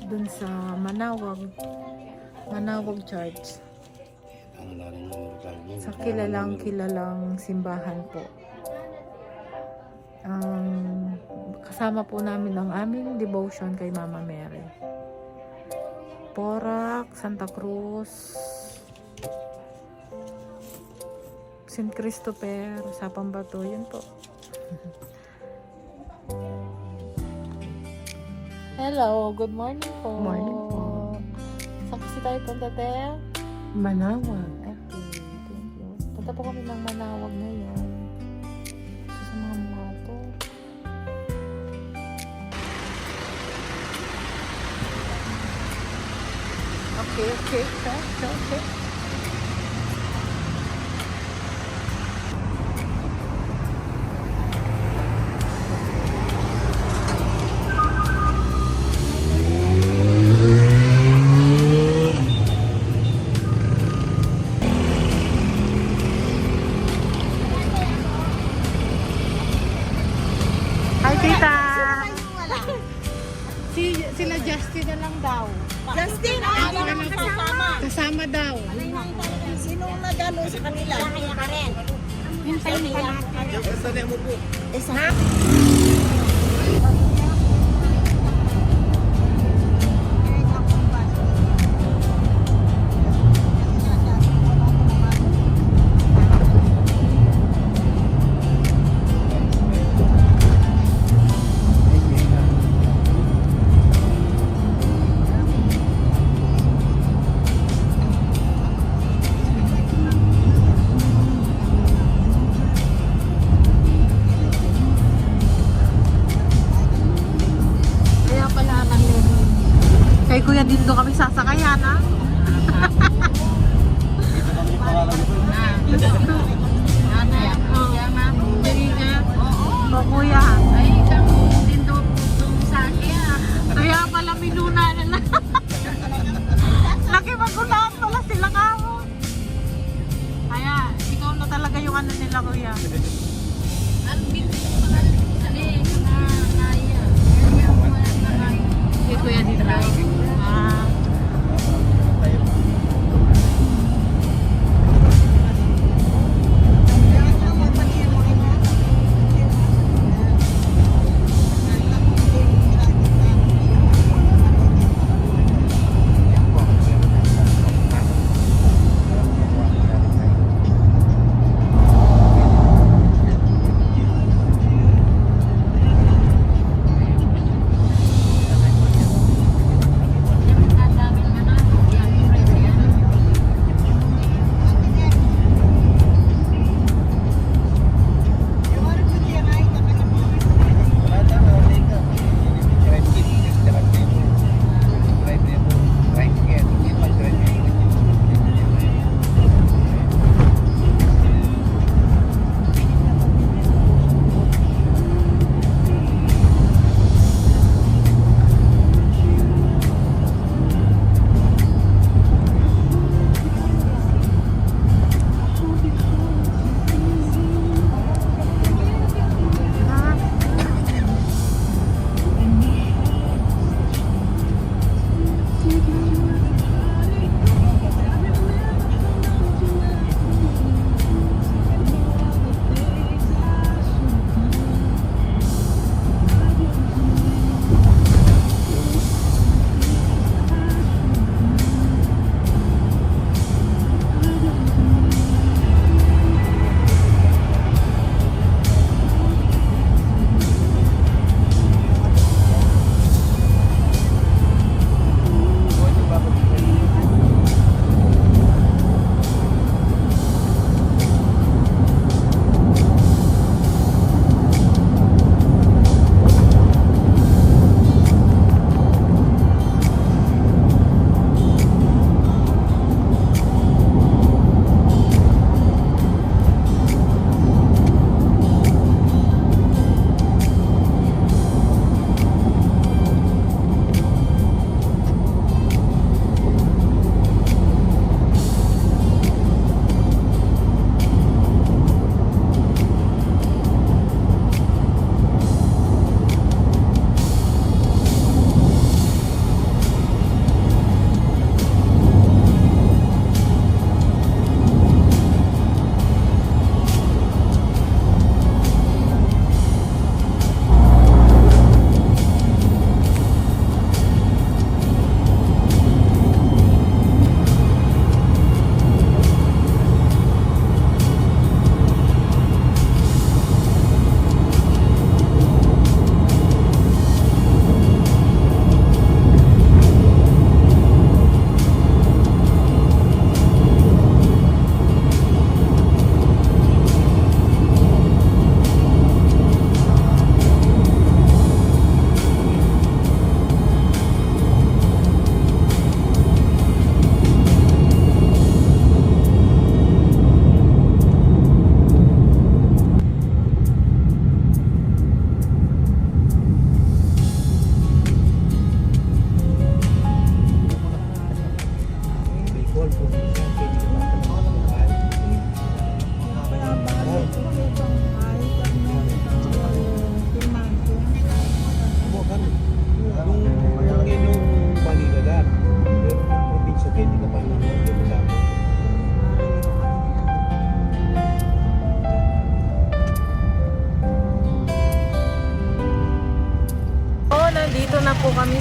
dun sa Manawag Church. Sa kilalang simbahan po. Kasama po namin ang aming devotion kay Mama Mary. Porac, Santa Cruz, St. Christopher, Sapang Bato, yun po. Hello, good morning po. Morning po. Saan kasi tayo punta, te? Manawag. Okay, thank you. Punta po kami ng Manawag ngayon. Sa mga mukha to. Okay. Hi, tita! Sila Justin na lang daw. Justin, kasama. Kasama daw. Sinong nagano sa kanila? Kaya ka rin. Hintayin ka natin. Saan mo po? Isa. Kaya pala kay Kuya Dindo kami sasakayan, ha? Kuya. Ay, isang Dindo sa akin, ha? Kaya pala minuna na lang. Nakipag-unahan pala sila kahon. Kaya, ikaw na talaga yung ano nila, Kuya. Ang bilis pala sa kaya. Kay Kuya Dindo.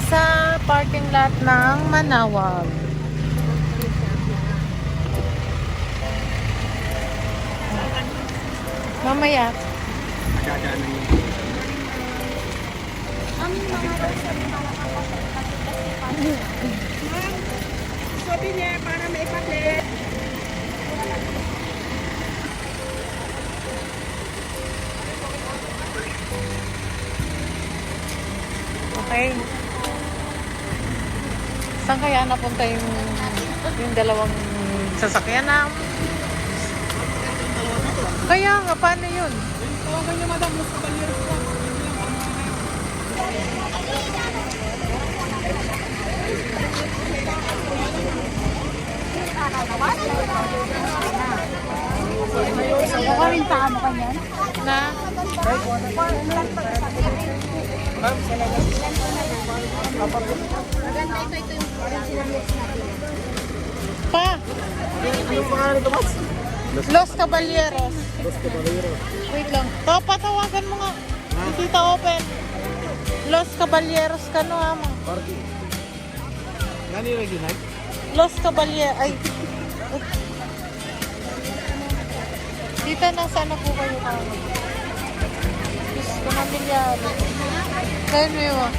sa parking lot ng Manawag. Mamaya. Sabi niya, para may palit. Okay. Saan kaya napunta yung dalawang sasakyan na? Kaya nga, paano yun? Tawagan niyo, madam. Los Caballeros po. Mukha rin pa mo kanyan. Na? Pa? Anong pangalan nito, Mats? Los Caballeros. Los Caballeros. Wait lang. Patawagan mo nga. Hindi kita open. Los Caballeros ka no, ama. Party. Gani Reginald? Los Caballeros. Ay. Dito na sana po kayo kami. Diyos ko na milyado. Kaya mo yun.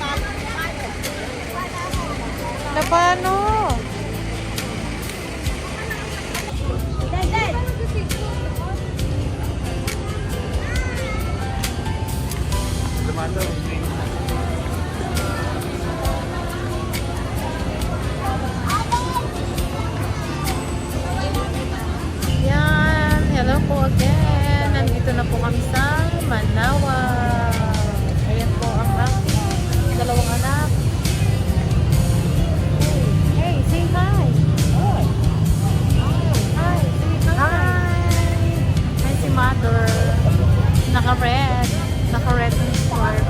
Na paano? Lumanda. Yan. Hello po again. Nandito na po kami sa Manawag. Ayan po ang aking dalawang anak. Hey, say hi. Hi, say hi. Hi si mother. Naka-red. Naka-red ng scarf.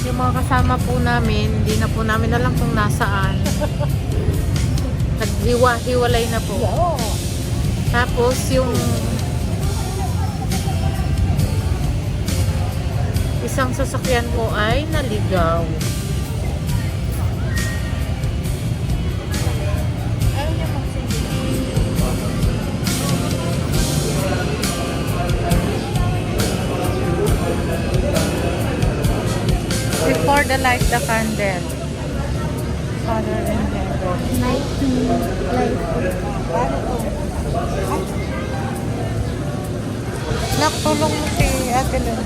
Yung mga kasama po namin, hindi na po namin alam kung nasaan. Naghiwa-hiwalay na po. Tapos yung isang sasakyan po ay naligaw. Ayaw niya before the light the candle. Father in heaven. Nakatulong mo si Ate Lynn.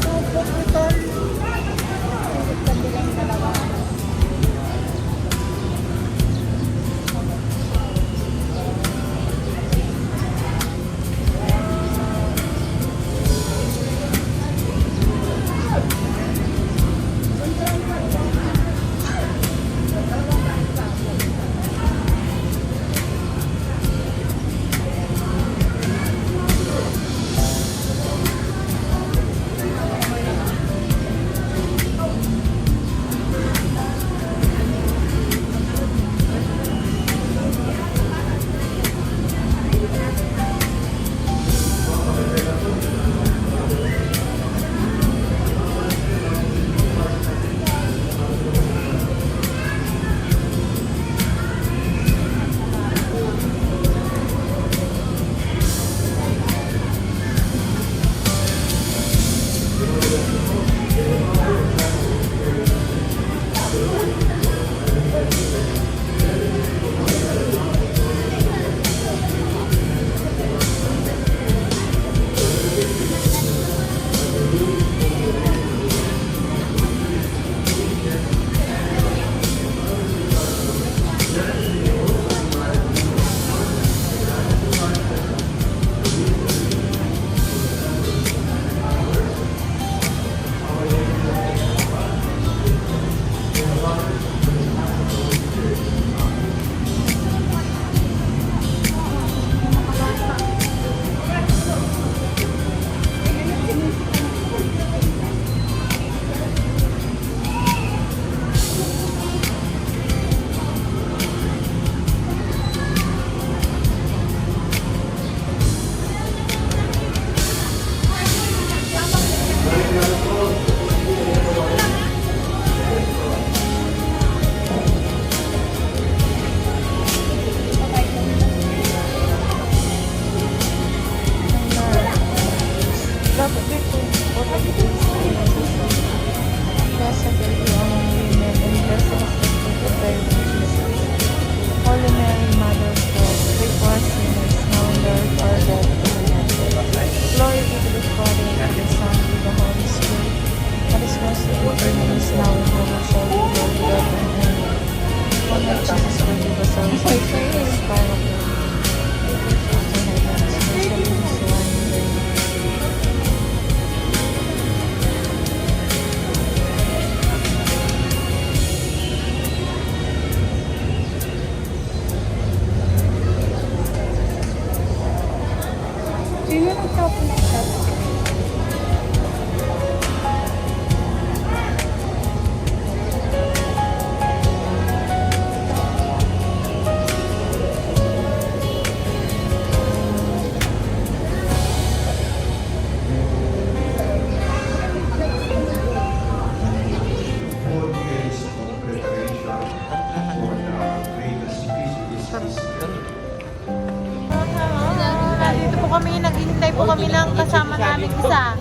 kami ng kasama namin isa.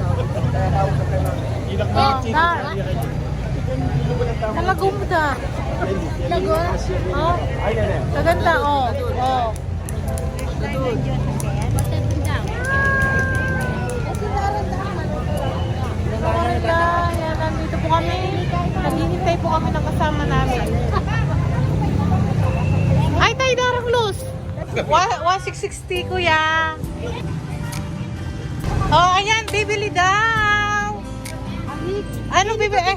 Oh, Dar. Nalagumda. Lago? Oh. Kaganda, oh. Oh. Maganda. Yan, nandito po kami. Naghihintay po kami ng kasama namin. Ay, tayo darang loose. 1660, kuya. Oh, ayan, bibili daw. Anong bibili?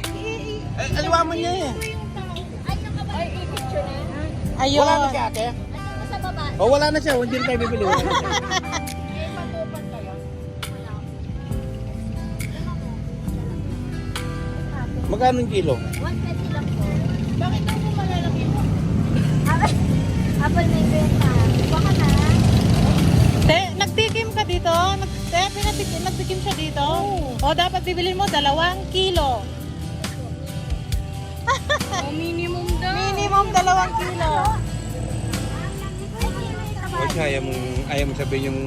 Aliwaman niya eh. Ayun. Wala na siya ate? O wala na siya, hindi na tayo bibili. Magkano yung kilo? 120 lang po. Bakit lang po malalaki mo? Abal na yung benta. Baka na. Te, nagtikim ka dito? Nagtikim siya dito? O, dapat bibilin mo 2 kilo. Minimum daw. Minimum 2 kilo. O siya, ayaw mo sabihin yung